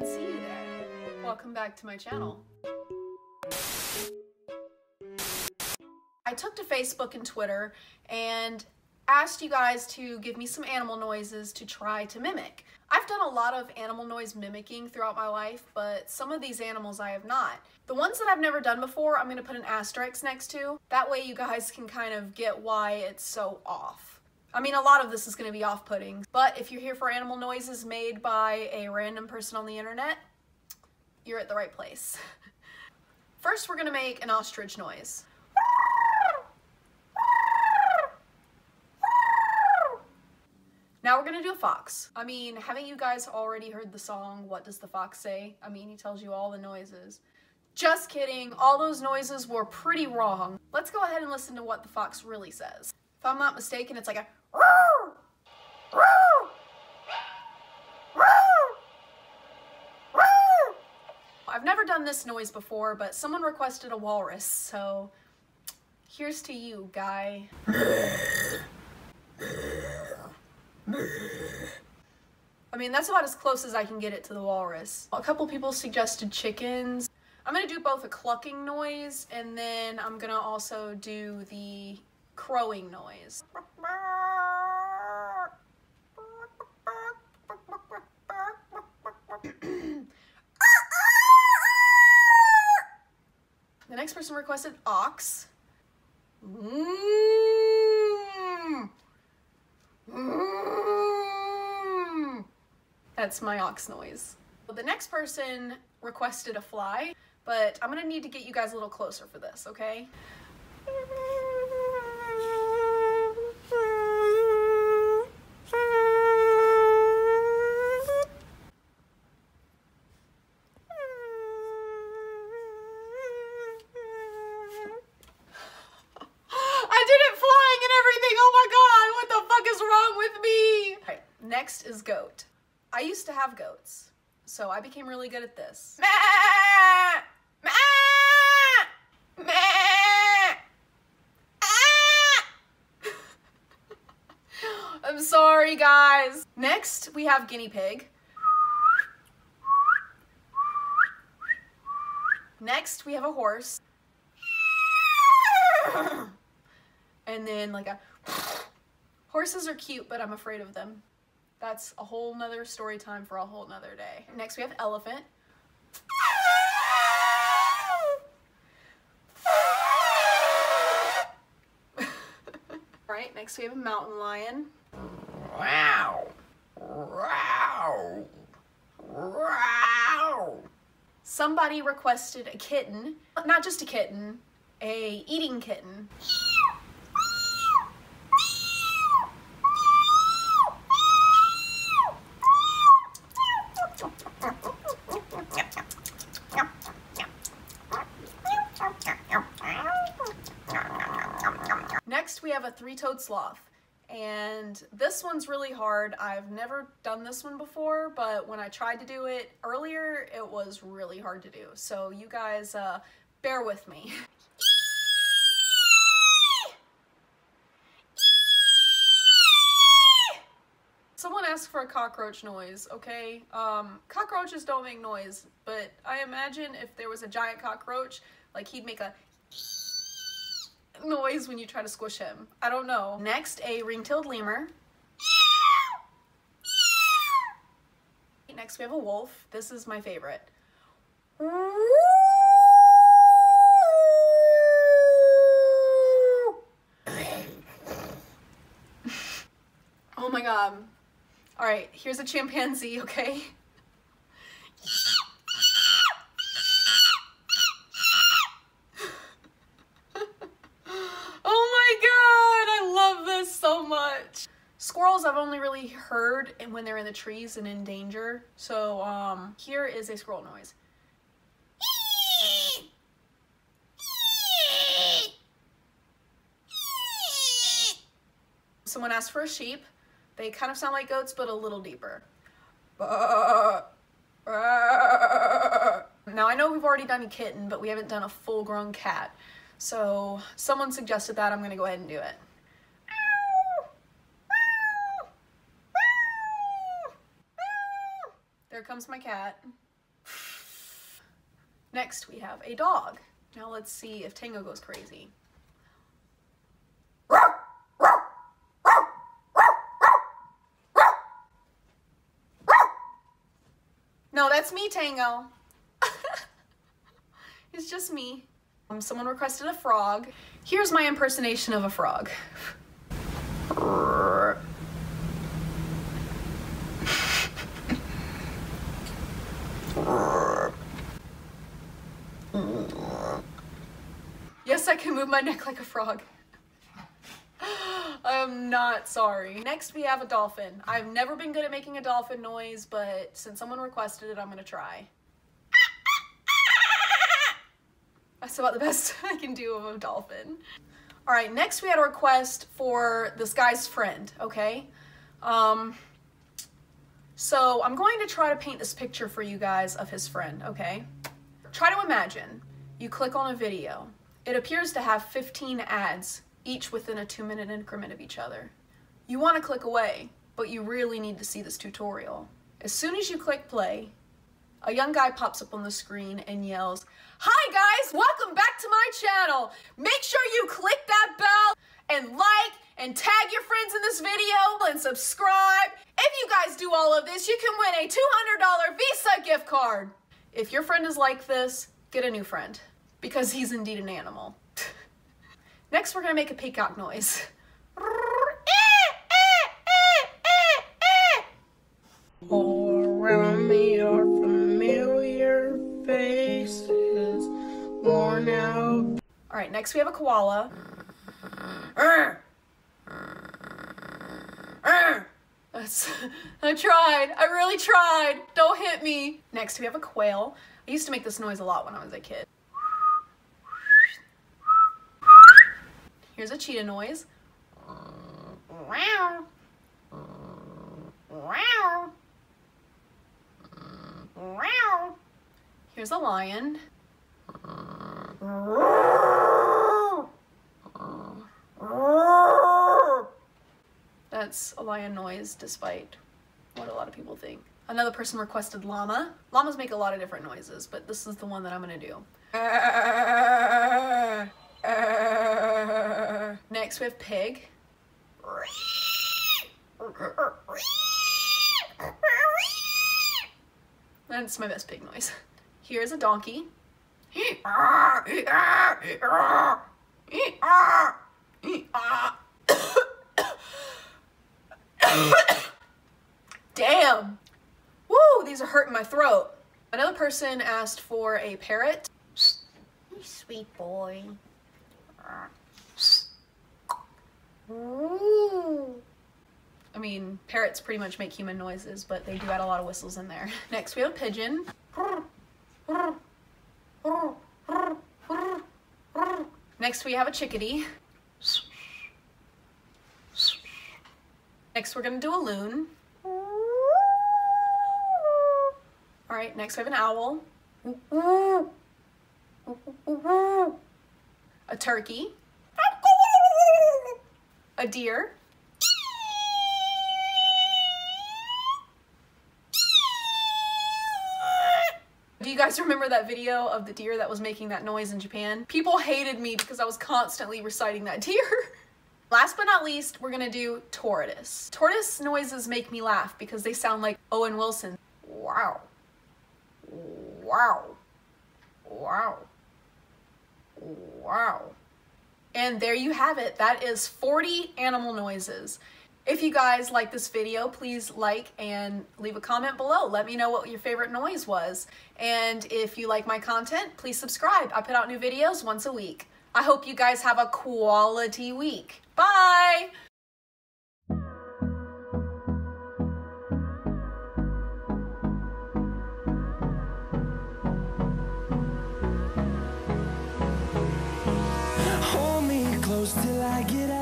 didn't see you there. Welcome back to my channel. I took to Facebook and Twitter and asked you guys to give me some animal noises to try to mimic. I've done a lot of animal noise mimicking throughout my life, but some of these animals I have not. The ones that I've never done before, I'm gonna put an asterisk next to. That way you guys can kind of get why it's so off. I mean, a lot of this is gonna be off-putting, but if you're here for animal noises made by a random person on the internet, you're at the right place. First, we're gonna make an ostrich noise. Now we're gonna do a fox. I mean, haven't you guys already heard the song, What Does the Fox Say? I mean, he tells you all the noises. Just kidding, all those noises were pretty wrong. Let's go ahead and listen to what the fox really says. If I'm not mistaken, it's like a roar, roar, roar, roar. I've never done this noise before, but someone requested a walrus, so here's to you, guy. I mean, that's about as close as I can get it to the walrus. A couple people suggested chickens. I'm gonna do both a clucking noise and then I'm gonna also do the crowing noise. The next person requested ox. That's my ox noise. The next person requested a fly, but I'm gonna need to get you guys a little closer for this, okay? Next is goat. I used to have goats, so I became really good at this. I'm sorry, guys. Next, we have guinea pig. Next, we have a horse. And then like a... Horses are cute, but I'm afraid of them. That's a whole nother story time for a whole nother day. Next we have elephant. Alright, next we have a mountain lion. Wow. Wow. Wow. Somebody requested a kitten. Not just a kitten, a eating kitten. Next, we have a three-toed sloth, and this one's really hard. I've never done this one before, but when I tried to do it earlier, it was really hard to do. So you guys, bear with me. Someone asked for a cockroach noise, okay? Cockroaches don't make noise, but I imagine if there was a giant cockroach, like he'd make a noise when you try to squish him. I don't know. Next, a ring-tailed lemur. Next, we have a wolf. This is my favorite. Oh my god. Alright, here's a chimpanzee, okay? Squirrels I've only really heard when they're in the trees and in danger. So here is a squirrel noise. Someone asked for a sheep. They kind of sound like goats, but a little deeper. Now I know we've already done a kitten, but we haven't done a full-grown cat. So someone suggested that. I'm gonna go ahead and do it. There comes my cat. Next we have a dog. Now let's see if Tango goes crazy. No, that's me, Tango. It's just me. Someone requested a frog. Here's my impersonation of a frog. Yes, I can move my neck like a frog. I'm not sorry. Next we have a dolphin. I've never been good at making a dolphin noise, but since someone requested it, I'm gonna try. That's about the best I can do of a dolphin. All right, next we had a request for this guy's friend, okay? So I'm going to try to paint this picture for you guys of his friend, okay? Try to imagine you click on a video. It appears to have 15 ads, each within a 2-minute increment of each other. You want to click away, but you really need to see this tutorial. As soon as you click play, a young guy pops up on the screen and yells, "Hi guys, welcome back to my channel. Make sure you click that bell and like and tag your friends in this video and subscribe. If you guys do all of this, you can win a $200 Visa gift card." If your friend is like this, get a new friend, because he's indeed an animal. Next, we're gonna make a peacock noise. All around me are familiar faces, worn out. All right, next we have a koala. I tried. I really tried. Don't hit me. Next we have a quail. I used to make this noise a lot when I was a kid. Here's a cheetah noise. Wow. Wow. Wow. Here's a lion. That's a lion noise, despite what a lot of people think. Another person requested llama. Llamas make a lot of different noises, but this is the one that I'm gonna do. Next we have pig. That's my best pig noise. Here's a donkey. Damn! Woo, these are hurting my throat. Another person asked for a parrot. You sweet boy. I mean, parrots pretty much make human noises, but they do add a lot of whistles in there. Next, we have a pigeon. Next, we have a chickadee. Next, we're gonna do a loon. All right, next we have an owl. A turkey. A deer. Do you guys remember that video of the deer that was making that noise in Japan? People hated me because I was constantly reciting that deer. Last but not least, we're gonna do tortoise. Tortoise noises make me laugh because they sound like Owen Wilson. Wow. Wow. Wow. Wow. And there you have it. That is 40 animal noises. If you guys like this video, please like and leave a comment below. Let me know what your favorite noise was. And if you like my content, please subscribe. I put out new videos once a week. I hope you guys have a quality week. Bye! Hold me close till I get out.